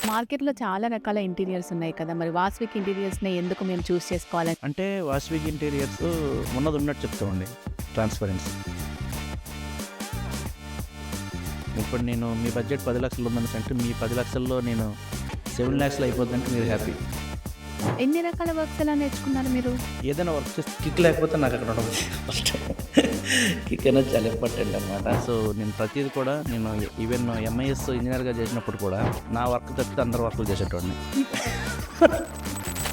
మార్కెట్‌లో చాలా రకాల ఇంటీరియర్స్ ఉన్నాయి కదా! మరి వాస్విక్ ఇంటీరియర్స్‌నే ఎందుకు మేము చూస్ చేసుకోవాలి? అంటే వాస్విక్ ఇంటీరియర్స్ ఉన్నది ఉన్నట్టు చెప్తామండి. ట్రాన్స్‌పరెన్సీ. ఇప్పుడు నేను మీ బడ్జెట్ 10,00,000 ఉందనేసంటే మీ 10,00,000లో నేను 7,00,000 అయిపోద్దంటే మీరు హ్యాపీ. ఎన్ని రకాల వర్క్స్ ఎలా నేర్చుకున్నారు మీరు? ఏదైనా వర్క్ చేస్తే కిక్ లేకపోతే నాకు అక్కడ ఉండదు ఫస్ట్. కిక్ అనేది చాలా ఇంపార్టెంట్ అనమాట. సో నేను ప్రతిది కూడా నేను ఈవెన్ ఎంఐఎస్ ఇంజనీర్గా చేసినప్పుడు కూడా నా వర్క్ తప్పితే అందరు వర్క్లు చేసేటోడిని.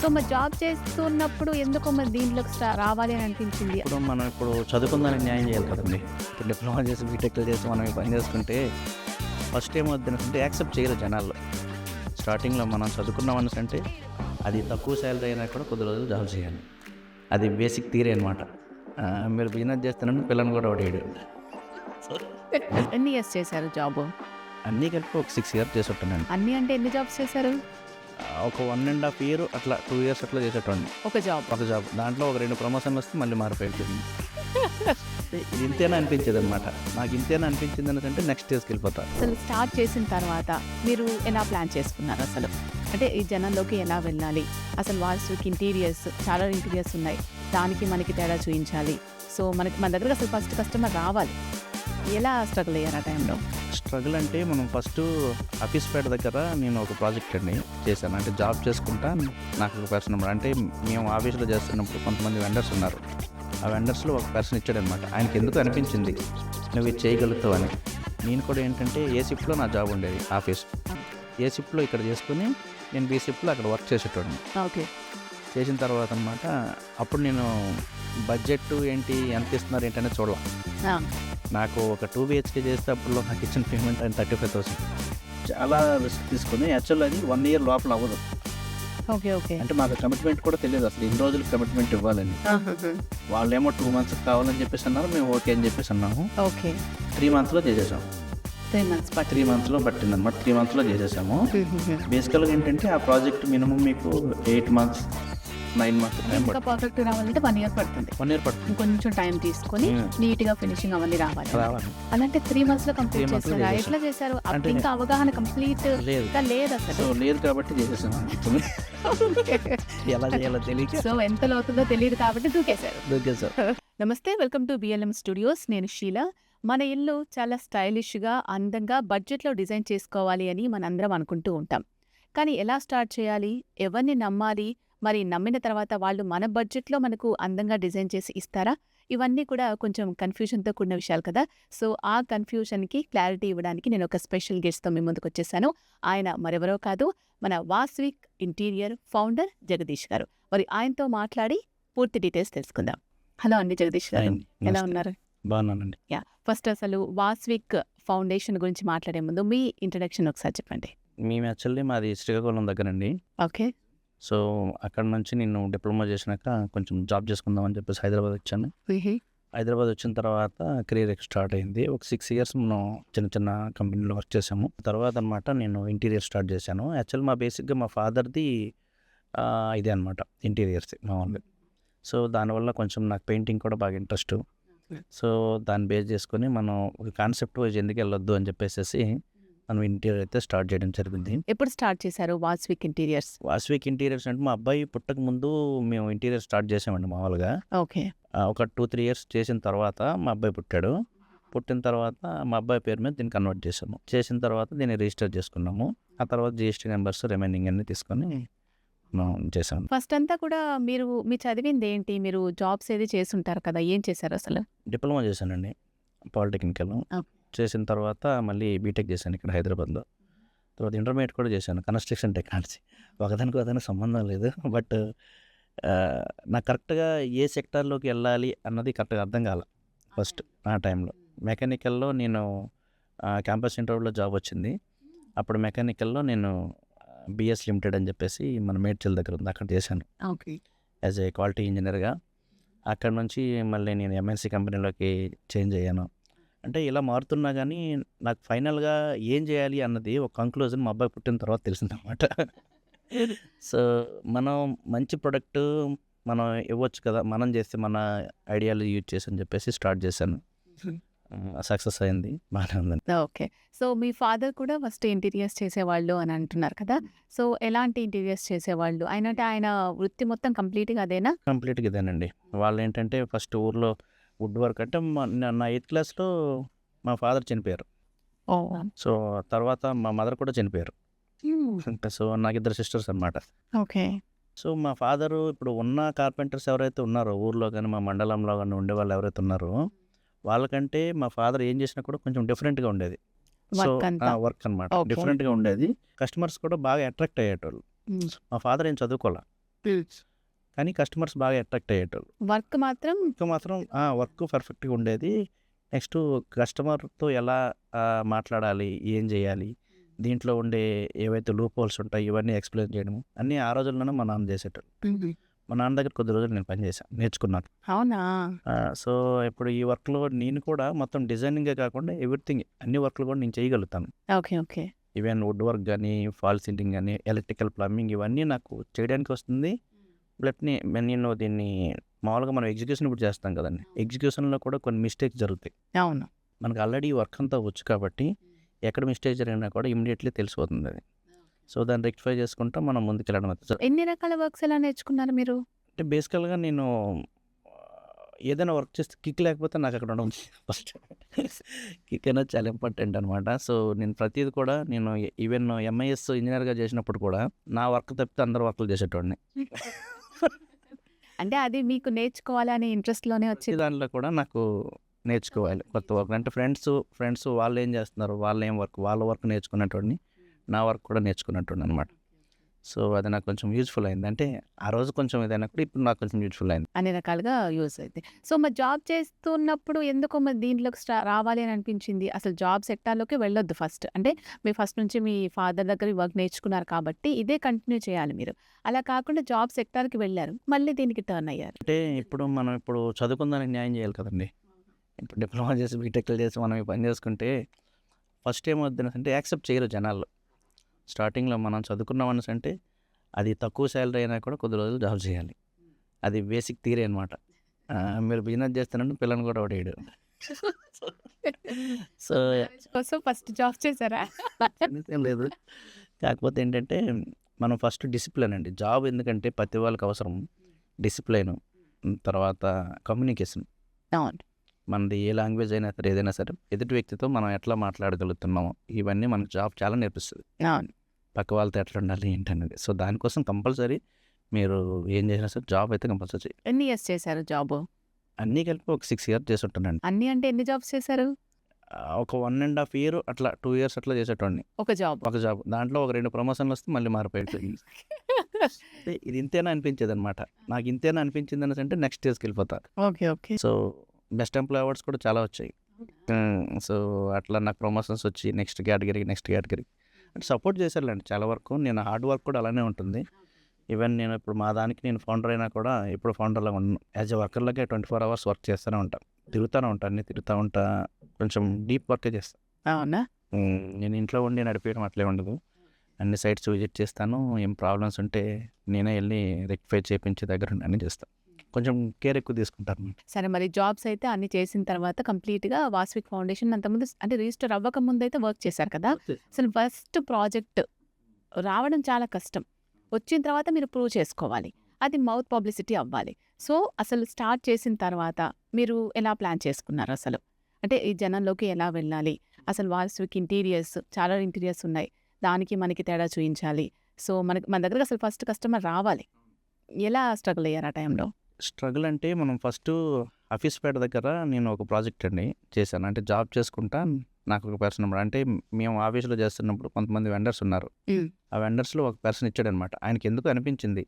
సో మరి జాబ్ చేస్తున్నప్పుడు ఎందుకో మరి దీంట్లోకి రావాలి అని అనిపించింది? ఇప్పుడు చదువుకుందానికి న్యాయం చేయాలి కదండి. ఇప్పుడు డిప్లొమా చేసి బీటెక్లు చేసి మనం ఈ పని చేసుకుంటే ఫస్ట్ ఏమవుతుందంటే యాక్సెప్ట్ చేయరు జనాల్లో. స్టార్టింగ్లో మనం చదువుకున్నాం అంటే అది తక్కువ శాలరీ అయినా కూడా కొద్ది రోజులు జాబ్ చేయాలి. అది బేసిక్ థియరీ అనమాట. మీరు బిజినెస్ చేస్తానంటే పిల్లని కూడా ఒకటి సో ఎన్ని ఇయర్స్ చేశారు జాబ్? అన్నీ కలిపి ఒక 6 ఇయర్స్ చేసి ఉంటానండి. అన్నీ అంటే ఎన్ని జాబ్స్ చేశారు? ఒక 1.5 ఇయర్ అట్లా 2 ఇయర్స్ అట్లా చేసేటోండి. ఒక జాబ్. దాంట్లో ఒక 2 ప్రమోషన్లు వస్తే మళ్ళీ మారిపోయింది. ఇది ఇంతేనా అనిపించేది అనమాట. నాకు ఇంతేనా అనిపించింది అంటే నెక్స్ట్ స్టేజ్కి వెళ్ళిపోతా. అసలు స్టార్ట్ చేసిన తర్వాత మీరు ఎలా ప్లాన్ చేసుకున్నారు అసలు? అంటే ఈ జనంలోకి ఎలా వెళ్ళాలి? అసలు వాస్విక్ ఇంటీరియర్స్ చాలా ఇంటీరియర్స్ ఉన్నాయి, దానికి మనకి తేడా చూపించాలి. సో మన దగ్గర అసలు ఫస్ట్ కస్టమర్ రావాలి. ఎలా స్ట్రగుల్ అయ్యారు ఆ టైంలో? స్ట్రగుల్ అంటే మనం ఫస్ట్ ఆఫీస్పేట దగ్గర నేను ఒక ప్రాజెక్ట్ అండి చేశాను. అంటే జాబ్ చేసుకుంటా నాకు ఒక పర్సన్ అనమాట. అంటే మేము ఆఫీస్లో చేస్తున్నప్పుడు కొంతమంది వెండర్స్ ఉన్నారు. ఆ వెండర్స్లో ఒక పర్సన్ ఇచ్చాడనమాట. ఆయనకి ఎందుకు అనిపించింది నువ్వు ఇది చేయగలుగుతావు అని. నేను కూడా ఏంటంటే ఏ షిఫ్ట్లో నా జాబ్ ఉండేది ఆఫీస్. ఏ షిఫ్ట్లో ఇక్కడ చేసుకుని నేను బీ షిఫ్ట్లో అక్కడ వర్క్ చేసేటోడిని. ఓకే. చేసిన తర్వాత అనమాట అప్పుడు నేను బడ్జెట్ ఏంటి ఎంత ఇస్తున్నారు ఏంటనే చూడాల. నాకు ఒక 2 BHK చేస్తే అప్పుడు నాకు ఇచ్చిన పేమెంట్ ఆయన 35,000. చాలా రిస్క్ తీసుకుని యాక్చువల్ అది 1 ఇయర్ లోపల అవ్వదు. ఓకే. ఓకే. అంటే మాకు కమిట్మెంట్ కూడా తెలియదు అసలు ఇన్ని రోజులు కమిట్మెంట్ ఇవ్వాలని. వాళ్ళేమో 2 months కావాలని చెప్పేసి అన్నారు. మేము ఓకే అని చెప్పేసి అన్నాము. ఓకే. 3 monthsలో చేసేసాము. 3 months 3 monthsలో పట్టిందనమాట. 3 monthsలో చేసేసాము. బేసికల్గా ఏంటంటే ఆ ప్రాజెక్ట్ మినిమం మీకు 8 months 9 months టైం ఇంకా పర్ఫెక్ట్ రావాలంటే 1 year పడుతుంది. 1 year పడుతుంది. ఇంకొంచెం టైం తీసుకొని నీట్ గా ఫినిషింగ్ అవన్నీ రావాలి. అలాంటే 3 months లో కంప్లీట్ 3 months లో చేశారా? చేసేసాం. ఎట్లా చేశారు? అంటే అప్పుడు ఇంకా అవగాహన కంప్లీట్ లేదు. లేదు అసలు. సో లేదు కాబట్టి చేసేసాము. ఎలా చేయాలో తెలియక సో ఎంత లోతుందో తెలియదు కాబట్టి దూకేశారు. దొరికేసాం. నమస్తే, వెల్కమ్ టు బిఎల్ఎం స్టూడియోస్. నేను షీల. మన ఇల్లు చాలా స్టైలిష్గా, అందంగా, బడ్జెట్లో డిజైన్ చేసుకోవాలి అని మనందరం అనుకుంటూ ఉంటాం. కానీ ఎలా స్టార్ట్ చేయాలి, ఎవరిని నమ్మాలి, మరి నమ్మిన తర్వాత వాళ్ళు మన బడ్జెట్లో మనకు అందంగా డిజైన్ చేసి ఇస్తారా? ఇవన్నీ కూడా కొంచెం కన్ఫ్యూజన్తో కూడిన విషయాలు కదా. సో ఆ కన్ఫ్యూజన్కి క్లారిటీ ఇవ్వడానికి నేను ఒక స్పెషల్ గెస్ట్తో మీ ముందుకు వచ్చేసాను. ఆయన మరెవరో కాదు, మన వాస్విక్ ఇంటీరియర్ ఫౌండర్ జగదీష్ గారు. మరి ఆయనతో మాట్లాడి పూర్తి డీటెయిల్స్ తెలుసుకుందాం. హలో అండి జగదీష్ గారు, ఎలా ఉన్నారు? బాగున్నానండి. ఫస్ట్ అసలు వాస్విక్ ఫౌండేషన్ గురించి మాట్లాడే ముందు మీ ఇంట్రడక్షన్ ఒకసారి చెప్పండి. మేము యాక్చువల్లీ మాది శ్రీకాకుళం దగ్గరండి. ఓకే. సో అక్కడ నుంచి నేను డిప్లొమా చేసినాక కొంచెం జాబ్ చేసుకుందామని చెప్పేసి హైదరాబాద్ వచ్చాను. హైదరాబాద్ వచ్చిన తర్వాత కెరీర్ స్టార్ట్ అయింది. ఒక 6 years మనం చిన్న చిన్న కంపెనీలో వర్క్ చేసాము. తర్వాత అనమాట నేను ఇంటీరియర్ స్టార్ట్ చేశాను. యాక్చువల్ బేసిక్గా మా ఫాదర్ది ఇదే అనమాట ఇంటీరియర్స్ మామూలుగా. సో దానివల్ల కొంచెం నాకు పెయింటింగ్ కూడా బాగా ఇంట్రెస్ట్. సో దాన్ని బేస్ చేసుకొని మనం ఒక కాన్సెప్ట్ వైజ్ ఎందుకు వెళ్ళొద్దు అని చెప్పేసి మనం ఇంటీరియర్ అయితే స్టార్ట్ చేయడం జరిగింది. ఎప్పుడు స్టార్ట్ చేశారు వాస్విక్ ఇంటీరియర్స్? వాస్విక్ ఇంటీరియర్స్ అంటే మా అబ్బాయి పుట్టక ముందు మేము ఇంటీరియర్ స్టార్ట్ చేసామండి మామూలుగా. ఓకే. ఒక 2-3 years చేసిన తర్వాత మా అబ్బాయి పుట్టాడు. పుట్టిన తర్వాత మా అబ్బాయి పేరు మీద దీన్ని కన్వర్ట్ చేసాము. చేసిన తర్వాత దీన్ని రిజిస్టర్ చేసుకున్నాము. ఆ తర్వాత GST నెంబర్స్ రిమైనింగ్ అన్ని తీసుకొని మనం చేసాము. ఫస్ట్ అంతా కూడా మీరు మీ చదివింది ఏంటి? మీరు జాబ్స్ ఏది చేసుంటారు కదా, ఏం చేశారు అసలు? డిప్లొమా చేశానండి పాలిటెక్నికల్. చేసిన తర్వాత మళ్ళీ బీటెక్ చేశాను ఇక్కడ హైదరాబాద్లో. తర్వాత ఇంటర్మీడియట్ కూడా చేశాను కన్స్ట్రక్షన్ టెక్నాలజీ. ఒకదానికి సంబంధం లేదు. బట్ నాకు కరెక్ట్గా ఏ సెక్టార్లోకి వెళ్ళాలి అన్నది కరెక్ట్గా అర్థం కాల ఫస్ట్ ఆ టైంలో. మెకానికల్లో నేను క్యాంపస్ ఇంటర్వ్యూలో జాబ్ వచ్చింది. అప్పుడు మెకానికల్లో నేను BS లిమిటెడ్ అని చెప్పేసి మన మేడ్చల్ దగ్గర ఉంది, అక్కడ చేశాను యాజ్ ఏ క్వాలిటీ ఇంజనీర్గా. అక్కడ నుంచి మళ్ళీ నేను MNC కంపెనీలోకి చేంజ్ అయ్యాను. అంటే ఇలా మారుతున్నా కానీ నాకు ఫైనల్గా ఏం చేయాలి అన్నది ఒక కంక్లూజన్ మా అబ్బాయి పుట్టిన తర్వాత తెలిసిందన్నమాట. సో మనం మంచి ప్రొడక్ట్ మనం ఇవ్వచ్చు కదా, మనం చేస్తే మన ఐడియాలు యూజ్ చేసి అని చెప్పేసి స్టార్ట్ చేశాను. సక్సెస్ అయింది. బాగానే ఉందండి. ఓకే. సో, మీ ఫాదర్ కూడా ఫస్ట్ ఇంటీరియర్స్ చేసేవాళ్ళు అని అంటున్నారు కదా! సో, ఎలాంటి ఇంటీరియర్స్ చేసేవాళ్ళు? ఆయన వృత్తి మొత్తం కంప్లీట్‌గా అదేనా? కంప్లీట్‌గా ఇదేనండి. వాళ్ళేంటంటే ఫస్ట్ ఊర్లో వుడ్ వర్క్ అంటే నా 8th క్లాస్‌లో మా ఫాదర్ చనిపోయారు. ఓహ్! సో, తర్వాత మా మదర్ కూడా చనిపోయారు. హ్మ్. సో, నాకిద్దరు సిస్టర్స్ అనమాట. ఓకే. సో, మా ఫాదరు ఇప్పుడు ఉన్న కార్పెంటర్స్ ఎవరైతే ఉన్నారో ఊర్లో గాని, మా మండలంలో గాని ఉండేవాళ్ళు ఎవరైతే ఉన్నారో, వాళ్ళకంటే మా ఫాదర్ ఏం చేసినా కూడా కొంచెం డిఫరెంట్‌గా ఉండేది. సో, వర్క్ అంతా. వర్క్ అనమాట. ఓకే. డిఫరెంట్‌గా ఉండేది. కస్టమర్స్ కూడా బాగా అట్రాక్ట్ అయ్యేటోళ్ళు. హ్మ్. మా ఫాదర్ ఏం చదువుకోలా. హ్మ్. కానీ కస్టమర్స్ బాగా అట్రాక్ట్ అయ్యేటోళ్ళు. వర్క్ మాత్రం వర్క్ మాత్రం వర్క్ పర్ఫెక్ట్‌గా ఉండేది. నెక్స్టు కస్టమర్‌తో ఎలా మాట్లాడాలి, ఏం చేయాలి, దీంట్లో ఉండే ఏవైతే లూప్ హోల్స్ ఉంటాయి ఇవన్నీ ఎక్స్‌ప్లెయిన్ చేయడము, అన్నీ ఆ రోజుల్లోనే మా నాన్న చేసేటోళ్ళు. మా నాన్న దగ్గర కొద్ది రోజులు నేను పనిచేశాను. నేర్చుకున్నాను. అవునా? సో, ఇప్పుడు ఈ వర్క్‌లో నేను కూడా మొత్తం డిజైనింగే కాకుండా ఎవ్రీథింగ్ అన్ని వర్క్‌లు కూడా నేను చేయగలుగుతాను. Okay. Okay. Even wood work గానీ, ఫాల్ సీలింగ్ గానీ, ఎలక్ట్రికల్, ప్లంబింగ్ ఇవన్నీ నాకు చేయడానికి వస్తుంది. నేను దీన్ని మామూలుగా మనం ఎగ్జిక్యూషన్ ఇప్పుడు చేస్తాం కదండీ! ఎగ్జిక్యూషన్‌లో కూడా కొన్ని మిస్టేక్స్ జరుగుతాయి. అవును. మనకు ఆల్రెడీ ఈ వర్క్ అంతా వచ్చు కాబట్టి, ఎక్కడ మిస్టేక్ జరిగినా కూడా ఇమ్మీడియేట్‌లీ తెలిసిపోతుందది. సో, దాన్ని రెక్టిఫై చేసుకుంటా మనం ముందుకెళ్ళడం అవుతుంది. ఎన్ని రకాల వర్క్స్ ఎలా నేర్చుకున్నారు మీరు? అంటే బేసికల్‌గా నేను ఏదైనా వర్క్ చేస్తే కిక్ లేకపోతే నాకు అక్కడ ఉండదు ఫస్ట్. కిక్ అనేది చాలా ఇంపార్టెంట్ అనమాట. సో, నేను ప్రతీది కూడా నేను ఈవెన్ ఎంఐఎస్ ఇంజినీర్‌గా చేసినప్పుడు కూడా నా వర్క్ తప్పితే అందరు వర్కులు చేసేటోడిని. అంటే అది మీకు నేర్చుకోవాలి అనే ఇంట్రెస్ట్‌లోనే ప్రతి వచ్చింది. దాంట్లో కూడా నాకు నేర్చుకోవాలి కొత్త వర్క్. అంటే ఫ్రెండ్స్ వాళ్ళేం చేస్తున్నారు, వాళ్ళేం వర్క్, వాళ్ళ వర్క్ నేర్చుకునేటోడిని. నా వర్క్ కూడా నేర్చుకునేటోడిని అనమాట. సో, అది నాకు కొంచెం యూజ్‌ఫుల్ అయింది. అంటే ఆ రోజు కొంచెం ఇదైనా కూడా ఇప్పుడు నాకు కొంచెం యూజ్‌ఫుల్ అయింది. అన్ని రకాలుగా యూజ్ అయిద్ది. సో, మరి జాబ్ చేస్తున్నప్పుడు ఎందుకో మరి దీంట్లోకి రావాలి అని అనిపించింది? అసలు జాబ్ సెక్టార్‌లోకి వెళ్ళొద్దు ఫస్ట్. అంటే మీరు ఫస్ట్ నుంచి మీ ఫాదర్ దగ్గర వర్క్ నేర్చుకున్నారు కాబట్టి ఇదే కంటిన్యూ చేయాలి మీరు. అలా కాకుండా జాబ్ సెక్టార్‌కి వెళ్లారు. మళ్ళీ దీనికి టర్న్ అయ్యారు. అంటే మనం ఇప్పుడు చదువుకున్న దానికి న్యాయం చేయాలి కదండీ! ఇప్పుడు డిప్లొమా చేసి, బీటెక్‌లు చేసి మనం ఈ పని చేసుకుంటే ఫస్ట్ ఏమవుద్దనేసంటే యాక్సెప్ట్ చేయరు జనాలు. స్టార్టింగ్‌లో మనం చదువుకున్నాం అనేసంటే అది తక్కువ సాలరీ అయినా కూడా కొద్ది రోజులు జాబ్ చేయాలి. అది బేసిక్ థియరీ అనమాట. మీరు బిజినెస్ చేస్తానంటే పిల్లని కూడా ఎవడేయడు. సో, కోసం ఫస్ట్ జాబ్ చేశారా? ఏం లేదు. కాకపోతే ఏంటంటే మనం ఫస్ట్ డిసిప్లిన్ అండి. జాబ్ ఎందుకంటే ప్రతి వాళ్ళకి అవసరం. డిసిప్లైను, తర్వాత కమ్యూనికేషన్. అవును. మనది ఏ లాంగ్వేజ్ అయినా సరే, ఏదైనా సరే ఎదుటి వ్యక్తితో మనం ఎట్లా మాట్లాడగలుగుతున్నామో ఇవన్నీ మనకు జాబ్ చాలా నేర్పిస్తది. అవును. పక్క వాళ్ళతో ఎట్లా ఉండాలి ఏంటనేది. సో, దానికోసం కంపల్సరీ మీరు ఏం చేసినా సరే జాబ్ అయితే కంపల్సరీ చేయాలి. ఎన్ని ఇయర్స్ చేశారు జాబు? అన్నీ కలిపి ఒక 6 ఇయర్స్ చేసుంటానండి. అన్ని అంటే ఎన్ని జాబ్స్ చేశారు? ఒక 1 ½ ఇయర్ అట్లా 2 ఇయర్స్ అట్లా చేసేటోడిని. ఒక జాబ్. ఒక జాబ్. దాంట్లో ఒక 2 ప్రమోషన్‌లు వస్తే మళ్ళీ మారిపోయేది. అంటే ఇది ఇంతేనా అనిపించేదనమాట. నాకు ఇంతేనా అనిపించింది అనేసంటే నెక్స్ట్ స్టేజ్‌కెళ్ళిపోతా. Okay. Okay. So, best employee awards కూడా చాలా వచ్చాయి. సో, అట్లా నాకు ప్రమోషన్స్ వచ్చి నెక్స్ట్ కేటగిరీ అంటే సపోర్ట్ చేశారులెండి చాలా వరకు. నేను హార్డ్ వర్క్ కూడా అలానే ఉంటుంది. ఈవెన్ నేను ఇప్పుడు మా దానికి నేను ఫౌండర్ అయినా కూడా ఎప్పుడు ఫౌండర్‌లాగా ఉండను. యాజ్ ఎ వర్కర్‌లాగే 24 అవర్స్ వర్క్ చేస్తూనే ఉంటా. అన్నీ తిరుగుతా ఉంటా. కొంచెం డీప్ వర్కే చేస్తా. అవునా? నేను ఇంట్లో ఉండి నడిపేయడం అట్లే ఉండదు. అన్ని సైట్స్ విజిట్ చేస్తాను. ఏం ప్రాబ్లమ్స్ ఉంటే నేనే ఎళ్లి రెక్టిఫై చేపించి దగ్గరుండి అన్నీ చేస్తా. కొంచెం కేర్ ఎక్కువ తీసుకుంటానన్నమాట. సరే మరి జాబ్స్ అయితే అన్ని చేసిన తర్వాత కంప్లీట్‌గా వాసవిక్ ఫౌండేషన్ అంతకుముందు అంటే రిజిస్టర్ అవ్వక ముందైతే వర్క్ చేశారు కదా! అసలు ఫస్ట్ ప్రాజెక్ట్ రావడం చాలా కష్టం. వచ్చిన తర్వాత మీరు ప్రూవ్ చేసుకోవాలి. అది మౌత్ పబ్లిసిటీ అవ్వాలి. సో, అసలు స్టార్ట్ చేసిన తర్వాత మీరు ఎలా ప్లాన్ చేసుకున్నారు అసలు? అంటే ఈ జనంలోకి ఎలా వెళ్ళాలి? అసలు వాసవిక్ ఇంటీరియర్స్ చాలా ఇంటీరియర్స్ ఉన్నాయి. దానికి మనకి తేడా చూయించాలి. సో, మన దగ్గరకి అసలు ఫస్ట్ కస్టమర్ రావాలి. ఎలా స్ట్రగుల్ అయ్యారు ఆ టైంలో? స్ట్రగుల్ అంటే మనం ఫస్టు ఆఫీస్‌పేట దగ్గర నేను ఒక ప్రాజెక్ట్ అండి చేశాను. అంటే జాబ్ చేసుకుంటా నాకు ఒక పర్సన్ అన్నమాట. అంటే మేము ఆఫీస్‌లో చేస్తున్నప్పుడు కొంతమంది వెండర్స్ ఉన్నారు. ఆ వెండర్స్‌లో ఒక పర్సన్ ఇచ్చాడనమాట. ఆయనకెందుకో అనిపించింది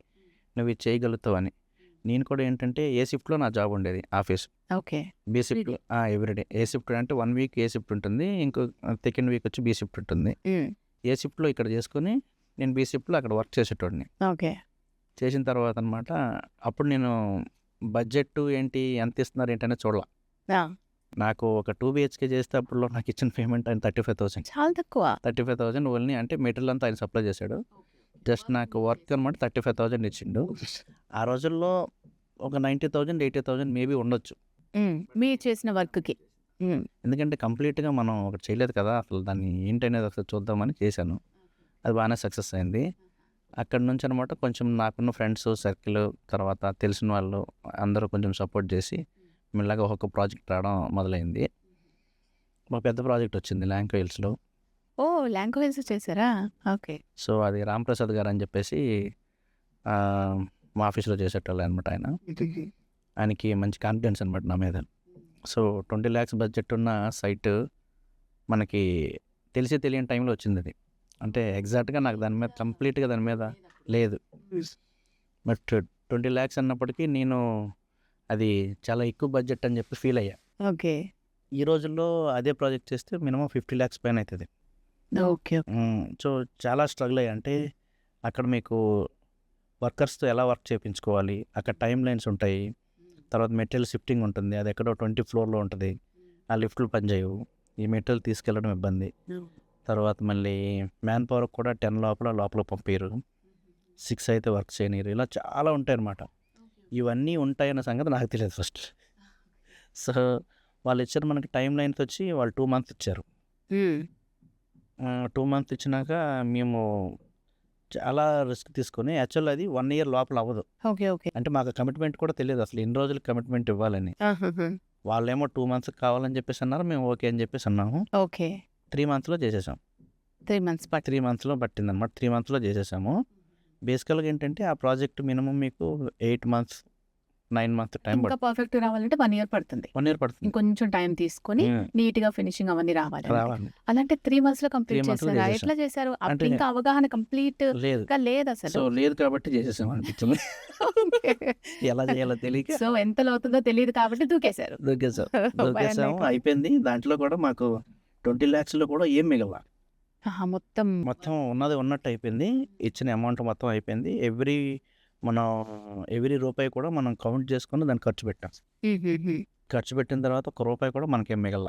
నువ్వు ఇది చేయగలుగుతావు అని. నేను కూడా ఏంటంటే ఏ షిఫ్ట్‌లో నా జాబ్ ఉండేది office. Okay. B shift everyday. A shift అంటే 1 వీక్ ఏ షిఫ్ట్ ఉంటుంది. సెకండ్ వీక్ వచ్చి బి షిఫ్ట్ ఉంటుంది. ఏ షిఫ్ట్‌లో ఇక్కడ చేసుకొని నేను బి షిఫ్ట్‌లో అక్కడ వర్క్ చేసేటోడిని. ఓకే. చేసిన తర్వాత అనమాట అప్పుడు నేను బడ్జెట్ ఏంటి, ఎంత ఇస్తున్నారు ఏంటనేది చూడలా. ఆ! నాకు ఒక 2 బీహెచ్‌కే చేస్తే అప్పట్లో నాకు ఇచ్చిన పేమెంట్ ఆయన 35,000. చాలా తక్కువ. 35,000 ఓన్లీ అంటే మెటీరియల్ అంతా ఆయన సప్లై చేశాడు. జస్ట్ నాకు వర్క్ అనమాట 35,000 ఇచ్చిండు. ఆ రోజుల్లో ఒక 90,000, 80,000 మేబీ ఉండొచ్చు. మీరు చేసిన వర్క్‌కి. ఎందుకంటే కంప్లీట్గా మనం ఒకటి చేయలేదు కదా, అసలు దాన్ని ఏంటనేది ఒకసారి చూద్దామని చేశాను. అది బాగానే సక్సెస్ అయింది. అక్కడ నుంచి అనమాట కొంచెం నాకున్న ఫ్రెండ్స్ సర్కిల్, తర్వాత తెలిసిన వాళ్ళు అందరూ కొంచెం సపోర్ట్ చేసి మెల్లగా ఒక్కొక్క ప్రాజెక్ట్ రావడం మొదలైంది. ఒక పెద్ద ప్రాజెక్ట్ వచ్చింది ల్యాంకో హిల్స్లో. ఓ లాంగ్వేజ్ చేశారా? ఓకే. సో అది రాంప్రసాద్ గారు అని చెప్పేసి ఆ, మా ఆఫీస్లో చేసేటోళ్ళు అనమాట ఆయన. ఆయనకి మంచి కాన్ఫిడెన్స్ అనమాట నా మీద. సో 20 lakhs బడ్జెట్ ఉన్న సైట్ మనకి తెలియని టైంలో వచ్చింది అది. అంటే ఎగ్జాక్ట్గా నాకు దాని మీద కంప్లీట్గా దాని మీద లేదు. బట్ 20 lakhs అన్నప్పటికీ నేను అది చాలా ఎక్కువ బడ్జెట్ అని చెప్పి ఫీల్ అయ్యా. ఓకే. ఈ రోజుల్లో అదే ప్రాజెక్ట్ చేస్తే మినిమం 50 lakhs పైన అవుతుంది. ఓకే. సో చాలా స్ట్రగుల్ అయ్యా. అంటే అక్కడ మీకు వర్కర్స్తో ఎలా వర్క్ చేయించుకోవాలి, అక్కడ టైం లైన్స్ ఉంటాయి, తర్వాత మెటీరియల్ షిఫ్టింగ్ ఉంటుంది, అది ఎక్కడో 20 floorలో ఉంటుంది, ఆ లిఫ్ట్లు పనిచేయవు, ఈ మెటీరియల్ తీసుకెళ్ళడం ఇబ్బంది, తర్వాత మళ్ళీ మ్యాన్ పవర్ కూడా 10 లోపల పంపారు, 6 అయితే వర్క్ చేయనీరు, ఇలా చాలా ఉంటాయి అన్నమాట. ఇవన్నీ ఉంటాయన్న సంగతి నాకు తెలియదు ఫస్ట్. సో వాళ్ళు ఇచ్చారు మనకి టైం లైన్స్ వచ్చి వాళ్ళు 2 months ఇచ్చారు. 2 months ఇచ్చినాక మేము చాలా రిస్క్ తీసుకొని, యాక్చువల్ అది 1 year లోపల అవ్వదు. ఓకే. ఓకే. అంటే మాకు కమిట్మెంట్ కూడా తెలియదు అసలు ఎన్ని రోజులకి కమిట్మెంట్ ఇవ్వాలని. వాళ్ళేమో 2 months కావాలని చెప్పేసి అన్నారు, మేము ఓకే అని చెప్పేసి అన్నాము. ఓకే. 3 monthsలో చేసేసాం. 3 months 3 monthsలో పట్టిందన్నమాట. 3 monthsలో చేసేసాము. బేసికల్గా ఏంటంటే ఆ ప్రాజెక్ట్ మినిమం మీకు 8 months 9 months టైం ఇంకా పర్ఫెక్ట్ రావాలంటే 1 year పడుతుంది. 1 year పడుతుంది. ఇంకొంచెం టైం తీసుకొని నీట్ గా ఫినిషింగ్ అవన్నీ రావాలి. అలాంటే 3 months లో కంప్లీట్ 3 months లో చేశారా? చేసేసాం. ఎట్లా చేశారు? అప్పుడు అంటే ఇంకా అవగాహన కంప్లీట్ లేదు. గా లేదు అసలు. సో లేదు కాబట్టి చేసేసాం అనిపించింది. ఎలా చేయాలో తెలియక సో ఎంత అవుతుందో తెలియదు కాబట్టి దూకేశారు. దూకేసాము. అయిపోయింది. దాంట్లో కూడా మాకు 20 lakhsలో కూడా ఏం మిగల. మొత్తం ఉన్నది ఉన్నట్టు అయిపోయింది. ఇచ్చిన అమౌంట్ మొత్తం అయిపోయింది. ఎవ్రీ రూపాయి కూడా మనం కౌంట్ చేసుకొని దాన్ని ఖర్చు పెట్టాం. ఖర్చు పెట్టిన తర్వాత 1 రూపాయి కూడా మనకేం మిగల.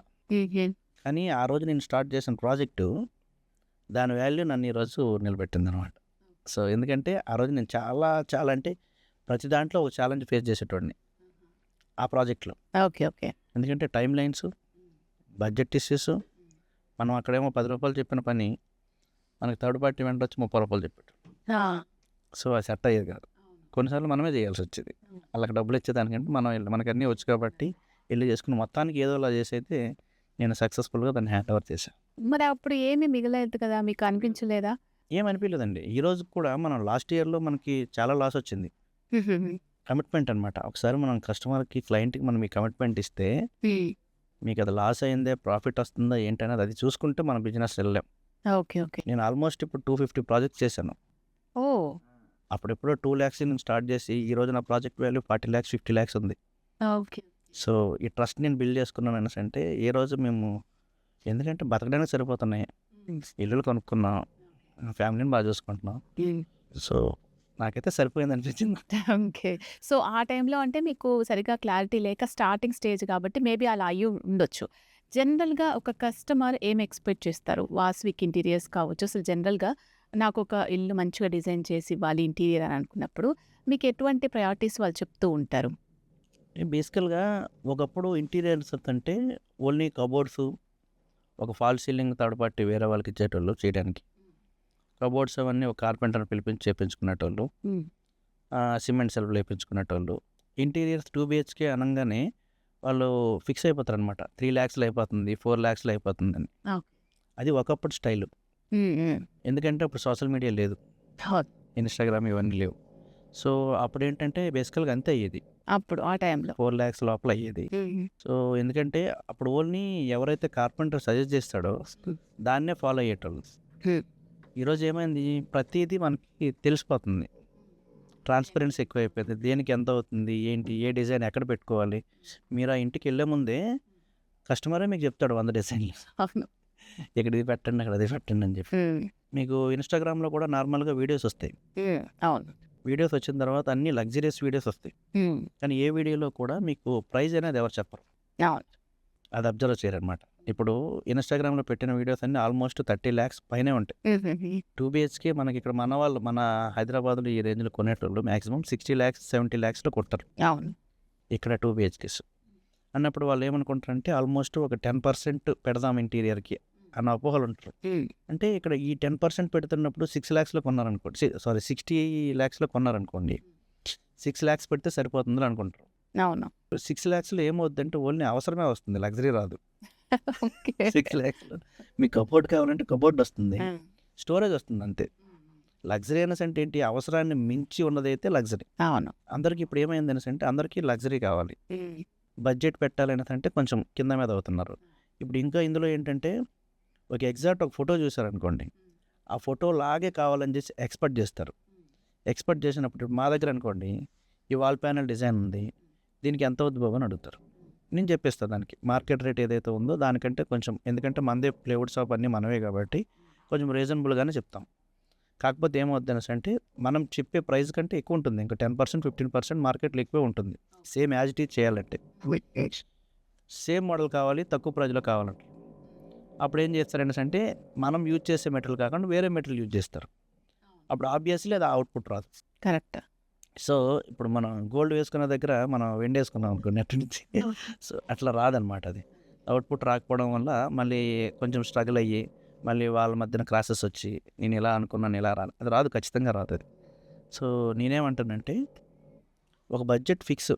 కానీ ఆ రోజు నేను స్టార్ట్ చేసిన ప్రాజెక్టు దాని వాల్యూ నన్ను ఈరోజు నిలబెట్టింది అనమాట. సో ఎందుకంటే ఆ రోజు నేను చాలా అంటే ప్రతి దాంట్లో ఒక ఛాలెంజ్ ఫేస్ చేసేటోడిని ఆ ప్రాజెక్ట్లో. ఓకే. ఓకే. ఎందుకంటే టైం లైన్స్, బడ్జెట్ ఇష్యూస్, మనం అక్కడేమో 10 రూపాయలు చెప్పిన పని మనకి థర్డ్ పార్టీ వెంట వచ్చి 30 రూపాయలు చెప్పాడు. సో అది సెట్ అయ్యేది కాదు. కొన్నిసార్లు మనమే చేయాల్సి వచ్చేది. వాళ్ళకి డబ్బులు ఇచ్చేదానికంటే మనకి అన్నీ వచ్చు కాబట్టి వెళ్ళి చేసుకుని మొత్తానికి ఏదోలా చేసి అయితే నేను సక్సెస్ఫుల్గా దాన్ని హ్యాండ్ ఓవర్ చేశాను. మరి అప్పుడు ఏమీ మిగలేదు కదా, మీకు అనిపించలేదా? ఏమనిపించలేదండి. ఈ రోజు కూడా మనం లాస్ట్ ఇయర్లో మనకి చాలా లాస్ వచ్చింది. కమిట్మెంట్ అనమాట. ఒకసారి మనం కస్టమర్కి, క్లయింట్కి మనం ఈ కమిట్మెంట్ ఇస్తే మీకు అది లాస్ అయిందే ప్రాఫిట్ వస్తుందా ఏంటనేది అది చూసుకుంటే మన బిజినెస్ వెళ్ళాం. ఓకే. ఓకే. నేను ఆల్మోస్ట్ ఇప్పుడు 250 ప్రాజెక్ట్స్ చేశాను. ఓ అప్పుడెప్పుడో 2 lakhs నేను స్టార్ట్ చేసి ఈ రోజు నా ప్రాజెక్ట్ వాల్యూ 40 lakhs 50 lakhs ఉంది. ఓకే. సో ఈ ట్రస్ట్ నేను బిల్డ్ చేసుకున్నాను అనేసి అంటే ఏ రోజు మేము, ఎందుకంటే బతకడానికి సరిపోతున్నాయి, ఇల్లులు కొనుక్కున్నాం, ఫ్యామిలీని బాగా చూసుకుంటున్నాం. సో నాకైతే సరిపోయింది అనిపించింది. ఓకే. సో ఆ టైంలో అంటే మీకు సరిగ్గా క్లారిటీ లేక స్టార్టింగ్ స్టేజ్ కాబట్టి మేబీ అలా అయ్యి ఉండొచ్చు. జనరల్గా ఒక కస్టమర్ ఏం ఎక్స్పెక్ట్ చేస్తారు? వాస్విక్ ఇంటీరియర్స్ కావచ్చు, అసలు జనరల్గా నాకు ఒక ఇల్లు మంచిగా డిజైన్ చేసి ఇవ్వాలి ఇంటీరియర్ అని అనుకున్నప్పుడు మీకు ఎటువంటి ప్రయారిటీస్ వాళ్ళు చెప్తూ ఉంటారు? బేసికల్గా ఒకప్పుడు ఇంటీరియర్స్ అంటే ఓన్లీ కబోర్డ్స్, ఒక ఫాల్ సీలింగ్ థర్డ్ పార్టీ వేరే వాళ్ళకి ఇచ్చేటోళ్ళు చేయడానికి. కబోర్డ్స్ అవన్నీ ఒక కార్పెంటర్ పిలిపించి చేయించుకునేటోళ్ళు, సిమెంట్ సెల్ఫ్లు వేయించుకునేటోళ్ళు. ఇంటీరియర్స్ 2 BHK అనగానే వాళ్ళు ఫిక్స్ అయిపోతారు అనమాట. 3 lakhsలో అయిపోతుంది, 4 lakhsలో అయిపోతుందని. అది ఒకప్పుడు స్టైలు. ఎందుకంటే అప్పుడు సోషల్ మీడియా లేదు, ఇన్స్టాగ్రామ్ ఇవన్నీ లేవు. సో అప్పుడు ఏంటంటే బేసికల్గా అంతే అయ్యేది. అప్పుడు ఆ టైంలో 4 lakhs లోపల అయ్యేది. సో ఎందుకంటే అప్పుడు ఓన్లీ ఎవరైతే కార్పెంటర్ సజెస్ట్ చేస్తాడో దాన్నే ఫాలో అయ్యేటోళ్ళు. ఈరోజు ఏమైంది, ప్రతిదీ మనకి తెలిసిపోతుంది. ట్రాన్స్పరెన్సీ ఎక్కువైపోయింది. దేనికి ఎంత అవుతుంది, ఏంటి, ఏ డిజైన్ ఎక్కడ పెట్టుకోవాలి. మీరు ఆ ఇంటికి వెళ్ళే ముందే కస్టమరే మీకు చెప్తాడు 100 డిజైన్లు, ఇక్కడ ఇది పెట్టండి, అక్కడ అది పెట్టండి అని చెప్పి. మీకు ఇన్స్టాగ్రామ్లో కూడా నార్మల్గా వీడియోస్ వస్తాయి. అవును. వీడియోస్ వచ్చిన తర్వాత అన్ని లగ్జరియస్ వీడియోస్ వస్తాయి. కానీ ఏ వీడియోలో కూడా మీకు ప్రైస్ అనేది ఎవరు చెప్పరు. అది అబ్జర్వ్ చేయరనమాట. ఇప్పుడు ఇన్స్టాగ్రామ్లో పెట్టిన వీడియోస్ అన్ని ఆల్మోస్ట్ 30 lakhs పైనే ఉంటాయి. 2 BHK మనకి ఇక్కడ మన హైదరాబాద్లో ఈ రేంజ్లో కొనేటోళ్ళు మ్యాక్సిమం 60 lakhs 70 lakhsలో కొట్టారు. అవును. ఇక్కడ 2 BHKs అన్నప్పుడు వాళ్ళు ఏమనుకుంటారంటే ఆల్మోస్ట్ ఒక 10% పెడదాం ఇంటీరియర్కి అన్న అపోహలు ఉంటారు. అంటే ఇక్కడ ఈ 10% పెడుతున్నప్పుడు 6 lakhsలో కొన్నారనుకోండి, 60 lakhsలో కొన్నారనుకోండి, 6 lakhs పెడితే సరిపోతుందని అనుకుంటారు. అవును. 6 lakhsలో ఏమవుద్దంటే ఓన్లీ అవసరమే వస్తుంది, లగ్జరీ రాదు. ఓకే. 6 lakhsలో మీకు కబోర్డ్ కావాలంటే కబోర్డ్ వస్తుంది, ఆ. స్టోరేజ్ వస్తుంది అంతే. లగ్జరీ అనేసి అంటే ఏంటి, అవసరాన్ని మించి ఉన్నదైతే లగ్జరీ. అవును. అందరికీ ఇప్పుడు ఏమైంది అనేసి అంటే అందరికీ లగ్జరీ కావాలి, బడ్జెట్ పెట్టాలనేసి అంటే కొంచెం కింద మీద అవుతున్నారు. ఇప్పుడు ఇంకా ఇందులో ఏంటంటే ఒక ఎగ్జాక్ట్ ఒక ఫోటో చూసారనుకోండి, ఆ ఫోటో లాగే కావాలని చేసి ఎక్స్పెక్ట్ చేస్తారు. ఎక్స్పెక్ట్ చేసినప్పుడు ఇప్పుడు మా దగ్గర అనుకోండి, ఈ వాల్ ప్యానల్ డిజైన్ ఉంది, దీనికి ఎంత అవుద్ది బాబు అని అడుగుతారు. నేను చెప్పేస్తాను దానికి మార్కెట్ రేట్ ఏదైతే ఉందో దానికంటే కొంచెం, ఎందుకంటే మనదే ప్లేవుడ్ షాప్ అన్నీ మనమే కాబట్టి కొంచెం రీజనబుల్గానే చెప్తాం. కాకపోతే ఏమవుద్ది అనేసి అంటే మనం చెప్పే ప్రైస్ కంటే ఎక్కువ ఉంటుంది, ఇంకా 10% 15% మార్కెట్లో ఎక్కువే ఉంటుంది. సేమ్ యాజ్ ఇట్ ఈజ్ చేయాలంటే, సేమ్ మోడల్ కావాలి తక్కువ ప్రైజ్లో కావాలంటే అప్పుడు ఏం చేస్తారనేసి అంటే మనం యూజ్ చేసే మెటీరియల్ కాకుండా వేరే మెటీరియల్ యూజ్ చేస్తారు. అప్పుడు ఆబ్వియస్లీ అది అవుట్పుట్ రాదు. కరెక్ట్. సో ఇప్పుడు మనం గోల్డ్ వేసుకున్న దగ్గర మనం వెండి వేసుకున్నాం అనుకో నెట్ నుంచి, సో అట్లా రాదనమాట. అది అవుట్పుట్ రాకపోవడం వల్ల మళ్ళీ కొంచెం స్ట్రగుల్ అయ్యి మళ్ళీ వాళ్ళ మధ్యన క్రాసెస్ వచ్చి నేను ఇలా అనుకున్నాను ఇలా రాదు, అది రాదు, ఖచ్చితంగా రాదు అది. సో నేనేమంటానంటే ఒక బడ్జెట్ ఫిక్స్,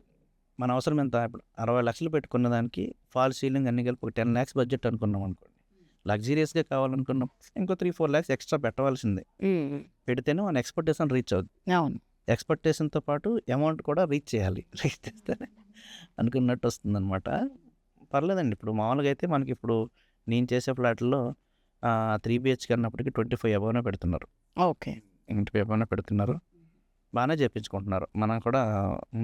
మన అవసరం ఎంత, ఇప్పుడు 60 లక్షలు పెట్టుకున్న దానికి ఫాల్ సీలింగ్ అన్ని కలిపి ఒక 10 lakhs బడ్జెట్ అనుకున్నాం అనుకోండి, లగ్జీరియస్గా కావాలనుకున్నాం ఇంకో 3-4 lakhs ఎక్స్ట్రా పెట్టవలసిందే. పెడితేనే మన ఎక్స్పెక్టేషన్ రీచ్ అవుతుంది. అవును. ఎక్స్పెక్టేషన్తో పాటు అమౌంట్ కూడా రీచ్ చేయాలి, రీచ్ చేస్తేనే అనుకున్నట్టు వస్తుందన్నమాట. పర్లేదండి, ఇప్పుడు మామూలుగా అయితే మనకి ఇప్పుడు నేను చేసే ఫ్లాట్లో 3 BHK అన్నప్పటికీ 25 అబవ్నే పెడుతున్నారు. ఓకే. 25 అబవ్నే పెడుతున్నారు, బాగానే చేయించుకుంటున్నారు. మనం కూడా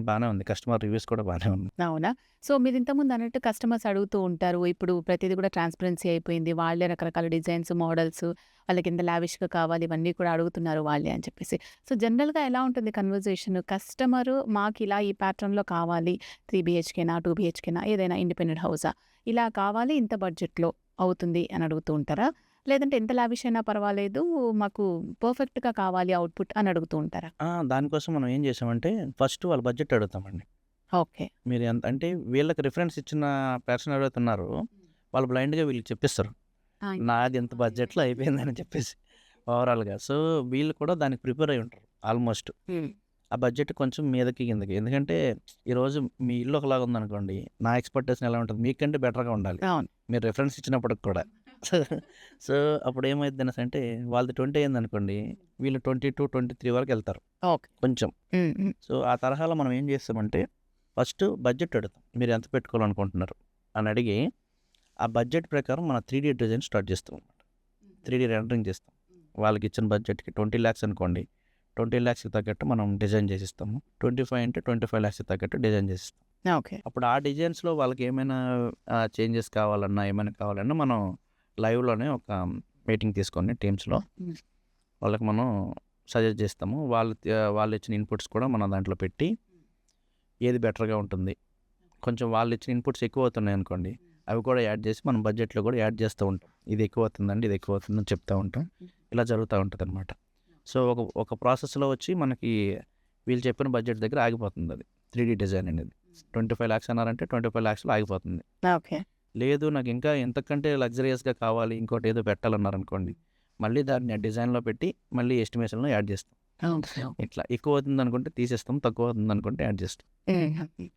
బాగానే ఉంది, కస్టమర్ రివ్యూస్ కూడా బాగానే ఉంది. అవునా? సో మీరు ఇంతకుముందు అన్నట్టు కస్టమర్స్ అడుగుతూ ఉంటారు. ఇప్పుడు ప్రతిదీ కూడా ట్రాన్స్పరెన్సీ అయిపోయింది. వాళ్ళే రకరకాల డిజైన్స్, మోడల్స్ వాళ్ళకి ఎంత లావిష్గా కావాలి ఇవన్నీ కూడా అడుగుతున్నారు వాళ్ళే అని చెప్పేసి. సో జనరల్గా ఎలా ఉంటుంది కన్వర్జేషన్? కస్టమరు మాకు ఇలా ఈ ప్యాటర్న్లో కావాలి, 3 BHKనా 2 BHKనా ఏదైనా ఇండిపెండెంట్ హౌసా ఇలా కావాలి, ఇంత బడ్జెట్లో అవుతుంది అని అడుగుతూ ఉంటారా? లేదంటే ఎంత లావిష్ అయినా పర్వాలేదు మాకు పర్ఫెక్ట్గా కావాలి అవుట్పుట్ అని అడుగుతూ ఉంటారా? దానికోసం మనం ఏం చేసామంటే ఫస్ట్ వాళ్ళ బడ్జెట్ అడుగుతామండి. ఓకే. మీరు ఎంత అంటే వీళ్ళకి రిఫరెన్స్ ఇచ్చిన పర్సన్ ఎవరైతే ఉన్నారో వాళ్ళు బ్లైండ్గా వీళ్ళకి చెప్పిస్తారు నాది ఎంత బడ్జెట్లో అయిపోయిందని చెప్పేసి ఓవరాల్గా. సో వీళ్ళు కూడా దానికి ప్రిపేర్ అయి ఉంటారు ఆల్మోస్ట్. ఆ బడ్జెట్ కొంచెం మీదకి కిందకి, ఎందుకంటే ఈరోజు మీ ఇల్లు ఒకలాగా ఉందనుకోండి, నా ఎక్స్పెక్టేషన్ ఎలా ఉంటుంది, మీకంటే బెటర్గా ఉండాలి అవును. మీరు రిఫరెన్స్ ఇచ్చినప్పటికి కూడా. సో అప్పుడు ఏమైంది అనేసి అంటే వాళ్ళది 20 అయింది అనుకోండి, వీళ్ళు 22-23 వరకు వెళ్తారు ఓకే. కొంచెం. సో ఆ తరహాలో మనం ఏం చేస్తామంటే ఫస్ట్ బడ్జెట్ అడుగుతాం, మీరు ఎంత పెట్టుకోవాలనుకుంటున్నారు అని అడిగి ఆ బడ్జెట్ ప్రకారం మన 3D డిజైన్ స్టార్ట్ చేస్తాం అనమాట. 3D రెండరింగ్ చేస్తాం. వాళ్ళకి ఇచ్చిన బడ్జెట్కి 20 lakhs అనుకోండి, 20 lakhsకి తగ్గట్టు మనం డిజైన్ చేసిస్తాము. 25 అంటే 25 lakhsకి తగ్గట్టు డిజైన్ చేసిస్తాం. ఓకే. అప్పుడు ఆ డిజైన్స్లో వాళ్ళకి ఏమైనా చేంజెస్ కావాలన్నా ఏమైనా కావాలన్నా మనం లైవ్లోనే ఒక మీటింగ్ తీసుకొని టీమ్స్లో వాళ్ళకి మనం సజెస్ట్ చేస్తాము. వాళ్ళు ఇచ్చిన ఇన్పుట్స్ కూడా మనం దాంట్లో పెట్టి ఏది బెటర్గా ఉంటుంది, కొంచెం వాళ్ళు ఇచ్చిన ఇన్పుట్స్ ఎక్కువ అవుతున్నాయి అనుకోండి, అవి కూడా యాడ్ చేసి మనం బడ్జెట్లో కూడా యాడ్ చేస్తూ ఉంటాం. ఇది ఎక్కువ అవుతుందండి, ఇది ఎక్కువ అవుతుందని చెప్తూ ఉంటాం. ఇలా జరుగుతూ ఉంటుంది అనమాట. సో ఒక ప్రాసెస్లో వచ్చి మనకి వీళ్ళు చెప్పిన బడ్జెట్ దగ్గర ఆగిపోతుంది అది 3D డిజైన్ అనేది. 25 lakhs అన్నారంటే 25 lakhsలో ఆగిపోతుంది. ఓకే. లేదు నాకు ఇంకా ఎంతకంటే లగ్జరియస్గా కావాలి, ఇంకోటి ఏదో పెట్టాలన్నారనుకోండి, మళ్ళీ దాన్ని డిజైన్లో పెట్టి మళ్ళీ ఎస్టిమేషన్లో యాడ్ చేస్తాం. ఇట్లా ఎక్కువ అవుతుంది అనుకుంటే తీసేస్తాం, తక్కువ అవుతుంది అనుకుంటే యాడ్ చేస్తాం.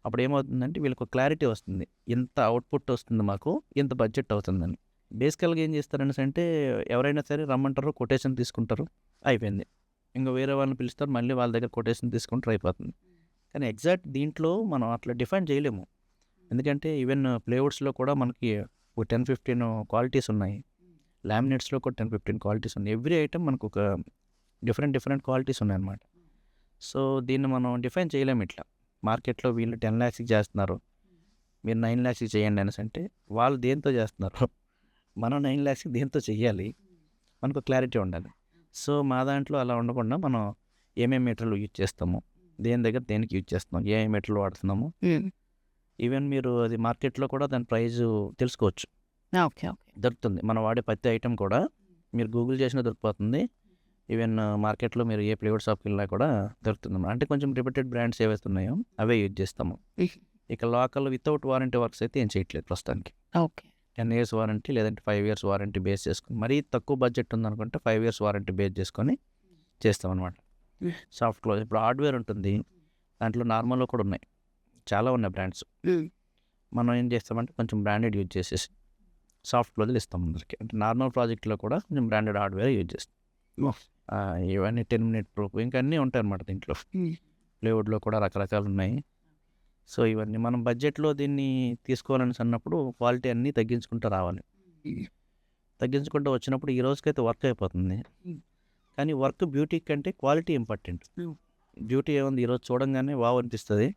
అప్పుడు ఏమవుతుందంటే వీళ్ళకి ఒక క్లారిటీ వస్తుంది, ఎంత అవుట్పుట్ వస్తుంది మాకు, ఎంత బడ్జెట్ అవుతుందని. బేసికల్గా ఏం చేస్తారనేసి అంటే ఎవరైనా సరే రమ్మంటారు, కొటేషన్ తీసుకుంటారు, అయిపోయింది. ఇంకా వేరే వాళ్ళని పిలుస్తారు, మళ్ళీ వాళ్ళ దగ్గర కొటేషన్ తీసుకుంటారు, అయిపోతుంది. కానీ ఎగ్జాక్ట్ దీంట్లో మనం అట్లా డిఫైన్ చేయలేము, ఎందుకంటే ఈవెన్ ప్లేవుడ్స్లో కూడా మనకి 10-15 క్వాలిటీస్ ఉన్నాయి, లామినేట్స్లో కూడా 10-15 క్వాలిటీస్ ఉన్నాయి. ఎవ్రీ ఐటమ్ మనకు ఒక డిఫరెంట్ క్వాలిటీస్ ఉన్నాయన్నమాట. సో దీన్ని మనం డిఫైన్ చేయలేము ఇట్లా. మార్కెట్లో వీళ్ళు 10 lakhsకి చేస్తున్నారు, మీరు 9 lakhsకి చేయండి అనేసి అంటే వాళ్ళు దేంతో చేస్తున్నారు, మనం 9 lakhsకి దేంతో చెయ్యాలి, మనకు క్లారిటీ ఉండాలి. సో మా దాంట్లో అలా ఉండకుండా మనం ఏమేమి మెటీరియల్ యూజ్ చేస్తాము, దేని దగ్గర దేనికి యూజ్ చేస్తున్నాం, ఏ మెటీరియల్ వాడుతున్నాము, ఈవెన్ మీరు అది మార్కెట్లో కూడా దాని ప్రైస్ తెలుసుకోవచ్చు. ఓకే. ఓకే. దొరుకుతుంది, మనం వాడే ప్రతి ఐటెం కూడా మీరు గూగుల్ చేసినా దొరికిపోతుంది. ఈవెన్ మార్కెట్లో మీరు ఏ ప్లేవుడ్ షాప్కి వెళ్ళినా కూడా దొరుకుతుంది. అంటే కొంచెం రిపీటెడ్ బ్రాండ్స్ ఏవైతే ఉన్నాయో అవే యూజ్ చేస్తాము. ఇక లోకల్ వితౌట్ వారంటీ వర్క్స్ అయితే ఏం చేయట్లేదు ప్రస్తుతానికి. ఓకే. 10 ఇయర్స్ వారంటీ లేదంటే 5 ఇయర్స్ వారంటీ బేస్ చేసుకొని, మరీ తక్కువ బడ్జెట్ ఉందనుకుంటే 5 ఇయర్స్ వారంటీ బేస్ చేసుకొని చేస్తామన్నమాట. సాఫ్ట్ క్లోజ్ ఇప్పుడు హార్డ్వేర్ ఉంటుంది, దాంట్లో నార్మల్‌లో కూడా ఉన్నాయి, చాలా ఉన్నాయి బ్రాండ్స్. మనం ఏం చేస్తామంటే కొంచెం బ్రాండెడ్ యూజ్ చేసేసి సాఫ్ట్ క్లోజ్లు ఇస్తాం అందరికి. అంటే నార్మల్ ప్రాజెక్ట్లో కూడా కొంచెం బ్రాండెడ్ హార్డ్వేర్ యూజ్ చేస్తాం. ఇవన్నీ 10 మినిట్ ప్రూఫ్ ఇంకా అన్నీ ఉంటాయి అన్నమాట దీంట్లో. ప్లేవుడ్లో కూడా రకరకాలు ఉన్నాయి. సో ఇవన్నీ మనం బడ్జెట్లో దీన్ని తీసుకోవాలని అన్నప్పుడు క్వాలిటీ అన్నీ తగ్గించుకుంటూ రావాలి. తగ్గించుకుంటూ వచ్చినప్పుడు ఈ రోజుకైతే వర్క్ అయిపోతుంది, కానీ వర్క్ బ్యూటీ కంటే క్వాలిటీ ఇంపార్టెంట్. బ్యూటీ ఏముంది, ఈరోజు చూడంగానే వావ్ అనిపిస్తుంది,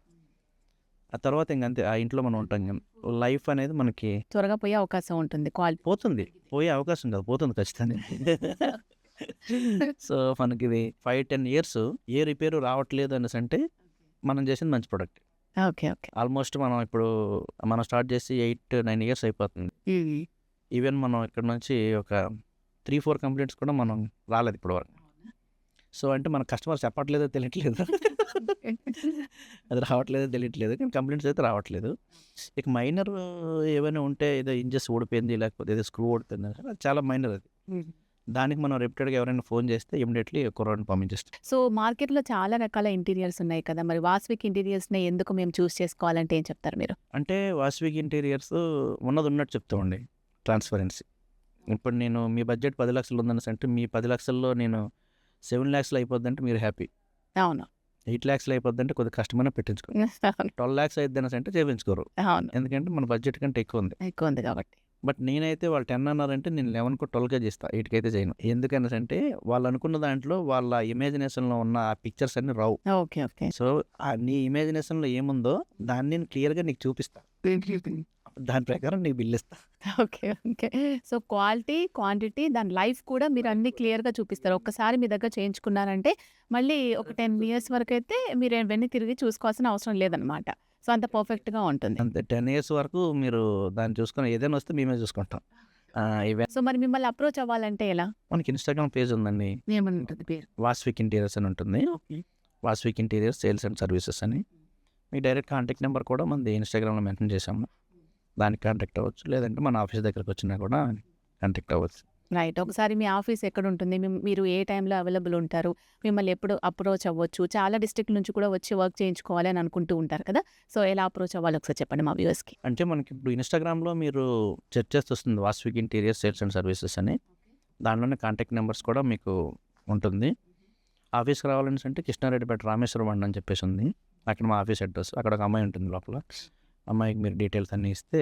ఆ తర్వాత ఇంకంతే ఆ ఇంట్లో మనం ఉంటాం. కానీ లైఫ్ అనేది మనకి త్వరగా పోయే అవకాశం ఉంటుంది. క్వాలిటీ పోతుంది, పోయే అవకాశం కాదు, పోతుంది ఖచ్చితంగా. సో మనకి ఇది 5-10 ఇయర్స్ ఏ రిపేరు రావట్లేదు అనేసి అంటే మనం చేసింది మంచి ప్రొడక్ట్. ఓకే. ఓకే. ఆల్మోస్ట్ మనం స్టార్ట్ చేసి 8-9 ఇయర్స్ అయిపోతుంది. ఈవెన్ మనం ఇక్కడ నుంచి ఒక 3-4 కంప్లైంట్స్ కూడా మనం రాలేదు ఇప్పుడు వరకు. సో అంటే మన కస్టమర్ చెప్పట్లేదో తెలియట్లేదు, అది రావట్లేదో తెలియట్లేదు, కానీ కంప్లైంట్స్ అయితే రావట్లేదు. ఇక మైనర్ ఏమైనా ఉంటే ఏదో ఇంజెస్ ఊడిపోయింది లేకపోతే ఏదో స్క్రూ ఊడిపోయింది అది చాలా మైనర్. అది దానికి మనం రెప్యూటెడ్గా ఎవరైనా ఫోన్ చేస్తే ఇమీడియట్లీ కుర్రాడిని పంపించేస్తాం. సో మార్కెట్లో చాలా రకాల ఇంటీరియర్స్ ఉన్నాయి కదా, మరి వాస్విక్ ఇంటీరియర్స్ని ఎందుకు మేము చూస్ చేసుకోవాలంటే ఏం చెప్తారు మీరు? అంటే వాస్విక్ ఇంటీరియర్స్ ఉన్నది ఉన్నట్టు చెప్తామండి, ట్రాన్స్పరెన్సీ. ఇప్పుడు నేను మీ బడ్జెట్ 10 లక్షలు ఉందనేసి అంటే మీ 10 లక్షల్లో నేను 7 lakhs అయిపోద్దంటే మీరు హ్యాపీ, అవును. 8 lakhs అయిపోద్దంటే కొద్దిగా కష్టమైనా పెట్టించుకో. 12 lakhs అయిద్ది అనేసి అంటే చేయించుకోరు, అవును, ఎందుకంటే మన బడ్జెట్ కంటే ఎక్కువ ఉంది. ఎక్కువ ఉంది కాబట్టి. బట్ నేనైతే వాళ్ళు 10 అన్నారంటే నేను 11 12కే చేస్తాను, 8 అయితే చేయను. ఎందుకనేసి అంటే వాళ్ళు అనుకున్న దాంట్లో వాళ్ళ ఇమాజినేషన్లో ఉన్న ఆ పిక్చర్స్ అన్ని రావు. ఓకే. ఓకే. సో నీ ఇమాజినేషన్లో ఏముందో దాన్ని నేను క్లియర్గా నీకు చూపిస్తా, దాని ప్రకారం నీకు బిల్ ఇస్తా. Okay. Okay. So quality, quantity, దాని లైఫ్ కూడా మీరు అన్ని క్లియర్గా చూపిస్తారు. ఒక్కసారి మీ దగ్గర చేయించుకున్నారంటే మళ్ళీ ఒక 10 years వరకు అయితే మీరు ఇవన్నీ తిరిగి చూసుకోవాల్సిన అవసరం లేదనమాట. సో అంత పర్ఫెక్ట్గా ఉంటుంది. అంతే 10 years వరకు మీరు దాన్ని చూసుకొని ఏదైనా వస్తే మేమే చూసుకుంటాం. ఈవెన్ సో మరి మిమ్మల్ని అప్రోచ్ అవ్వాలంటే ఎలా? మనకి ఇన్స్టాగ్రామ్ పేజ్ ఉందండి, ఏమంటుంది పేరు? వాస్విక్ ఇంటీరియర్స్ అని ఉంటుంది. వాస్విక్ ఇంటీరియర్స్ సేల్స్ అండ్ సర్వీసెస్ అని. మీ డైరెక్ట్ కాంటాక్ట్ నెంబర్ కూడా మనది ఇన్స్టాగ్రామ్లో మెన్షన్ చేసాము, దానికి కాంటాక్ట్ అవ్వచ్చు, లేదంటే మన ఆఫీస్ దగ్గరకు వచ్చినా కూడా కాంటాక్ట్ అవ్వచ్చు. రైట్. ఒకసారి మీ ఆఫీస్ ఎక్కడ ఉంటుంది, మీరు ఏ టైంలో అవైలబుల్ ఉంటారు, మిమ్మల్ని ఎప్పుడు అప్రోచ్ అవ్వచ్చు? చాలా డిస్ట్రిక్ట్ నుంచి కూడా వచ్చి వర్క్ చేయించుకోవాలి అని అనుకుంటూ ఉంటారు కదా, సో ఎలా అప్రోచ్ అవ్వాలి ఒకసారి చెప్పండి మా వ్యూవర్స్కి. అంటే మనకి ఇప్పుడు ఇన్స్టాగ్రామ్లో మీరు సెర్చ్ చేస్తే వస్తుంది వాస్విక్ ఇంటీరియర్స్ సేల్స్ అండ్ సర్వీసెస్ అని, దాంట్లోనే కాంటాక్ట్ నెంబర్స్ కూడా మీకు ఉంటుంది. ఆఫీస్కి రావాలని అంటే కృష్ణారెడ్డిపేట రామేశ్వరం బండి అని చెప్పేసి ఉంది, అక్కడ మా ఆఫీస్ అడ్రస్. అక్కడ ఒక అమ్మాయి ఉంటుంది లోపల, అమ్మాయికి మీరు డీటెయిల్స్ అన్నీ ఇస్తే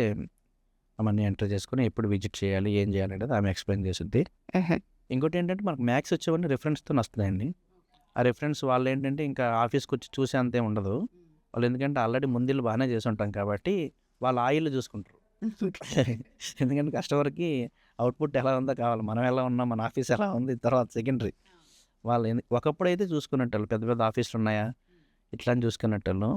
అవన్నీ ఎంటర్ చేసుకొని ఎప్పుడు విజిట్ చేయాలి, ఏం చేయాలి అనేది ఆమె ఎక్స్ప్లెయిన్ చేస్తుంది. ఇంకోటి ఏంటంటే మనకు మ్యాక్స్ వచ్చేవన్నీ రెఫరెన్స్తో వస్తున్నాయండి. ఆ రెఫరెన్స్ వాళ్ళు ఏంటంటే ఇంకా ఆఫీస్కి వచ్చి చూసే అంతే ఉండదు వాళ్ళు, ఎందుకంటే ఆల్రెడీ ముందు బాగానే చేసి ఉంటాం కాబట్టి వాళ్ళు ఆయిల్ చూసుకుంటారు. ఎందుకంటే కస్టమర్కి అవుట్పుట్ ఎలా ఉందో కావాలి, మనం ఎలా ఉన్నాం, మన ఆఫీస్ ఎలా ఉంది తర్వాత సెకండరీ. వాళ్ళు ఒకప్పుడు అయితే చూసుకున్నట్టు పెద్ద పెద్ద ఆఫీసులు ఉన్నాయా ఇట్లా అని చూసుకున్నట్టు,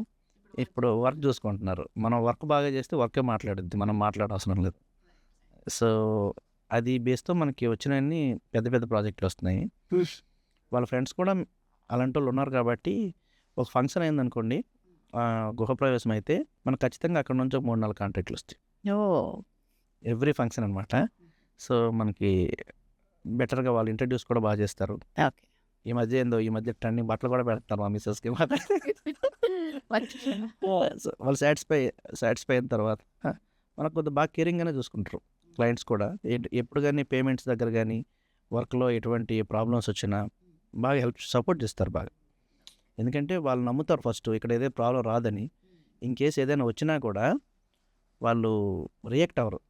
ఇప్పుడు వర్క్ చూసుకుంటున్నారు. మనం వర్క్ బాగా చేస్తే వర్కే మాట్లాడుద్ది, మనం మాట్లాడవసరం లేదు. సో అది బేస్తో మనకి వచ్చినవన్నీ పెద్ద పెద్ద ప్రాజెక్టులు వస్తున్నాయి. వాళ్ళ ఫ్రెండ్స్ కూడా అలాంటి వాళ్ళు ఉన్నారు కాబట్టి ఒక ఫంక్షన్ అయిందనుకోండి, గృహప్రవేశం అయితే మనకు ఖచ్చితంగా అక్కడ నుంచి ఒక 3-4 కాంటాక్ట్లు వస్తాయి ఎవ్రీ ఫంక్షన్ అనమాట. సో మనకి బెటర్గా వాళ్ళు ఇంట్రడ్యూస్ కూడా బాగా చేస్తారు. ఓకే. ఈ మధ్య ట్రెండింగ్ బట్టలు కూడా పెడతారు మా మిస్సెస్కి. వాళ్ళు సాటిస్ఫై అయిన తర్వాత మనకు కొద్దిగా బాగా కేరింగ్గానే చూసుకుంటారు క్లయింట్స్ కూడా. ఎప్పుడు కానీ పేమెంట్స్ దగ్గర కానీ వర్క్లో ఎటువంటి ప్రాబ్లమ్స్ వచ్చినా బాగా సపోర్ట్ చేస్తారు బాగా. ఎందుకంటే వాళ్ళు నమ్ముతారు ఫస్ట్ ఇక్కడ ఏదైనా ప్రాబ్లం రాదని. ఇన్ కేస్ ఏదైనా వచ్చినా కూడా వాళ్ళు రియాక్ట్ అవ్వరు,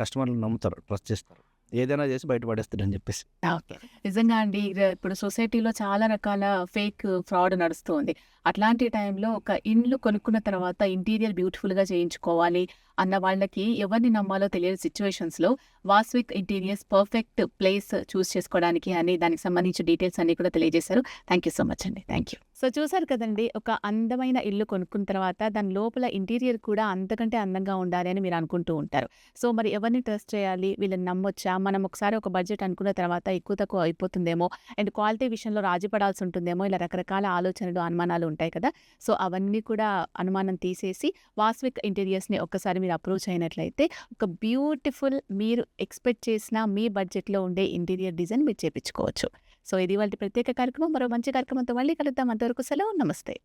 కస్టమర్లు నమ్ముతారు, ట్రస్ట్ చేస్తారు, ఏదైనా చేసి బయటపడేస్తాడని చెప్పేసి. ఓకే. నిజంగా అండి, ఇప్పుడు సొసైటీలో చాలా రకాల ఫేక్ ఫ్రాడ్ నడుస్తుంది. అట్లాంటి టైంలో ఒక ఇల్లు కొనుక్కున్న తర్వాత ఇంటీరియర్ బ్యూటిఫుల్గా చేయించుకోవాలి అన్న వాళ్ళకి ఎవరిని నమ్మాలో తెలియని సిచ్యువేషన్స్లో వాస్విక్ ఇంటీరియర్స్ పర్ఫెక్ట్ ప్లేస్ చూస్ చేసుకోవడానికి అని దానికి సంబంధించిన డీటెయిల్స్ అన్ని కూడా తెలియజేశారు. థ్యాంక్ యూ సో మచ్ అండి. Thank you. సో చూసారు కదండి, ఒక అందమైన ఇల్లు కొనుక్కున్న తర్వాత దాని లోపల ఇంటీరియర్ కూడా అంతకంటే అందంగా ఉండాలి అని మీరు అనుకుంటూ ఉంటారు. సో మరి ఎవరిని ట్రస్ట్ చేయాలి, వీళ్ళని నమ్మొచ్చా, మనం ఒకసారి ఒక బడ్జెట్ అనుకున్న తర్వాత ఎక్కువ తక్కువ అయిపోతుందేమో అండ్ క్వాలిటీ విషయంలో రాజీ పడాల్సి ఉంటుందేమో, ఇలా రకరకాల ఆలోచనలు అనుమానాలు ఉంటాయి కదా! సో, అవన్నీ కూడా అనుమానం తీసేసి వాసవిక్ ఇంటీరియర్స్‌ని ఒక్కసారి మీరు అప్రోచ్ అయినట్లయితే ఒక బ్యూటిఫుల్ మీరు ఎక్స్‌పెక్ట్ చేసిన మీ బడ్జెట్‌లో ఉండే ఇంటీరియర్ డిజైన్ మీరు చేపించుకోవచ్చు. సో, ఇది ఇవాల్టి ప్రత్యేక కార్యక్రమం. మరో మంచి కార్యక్రమంతో మళ్ళీ కలుద్దాం. అంతవరకు సెలవు. నమస్తే.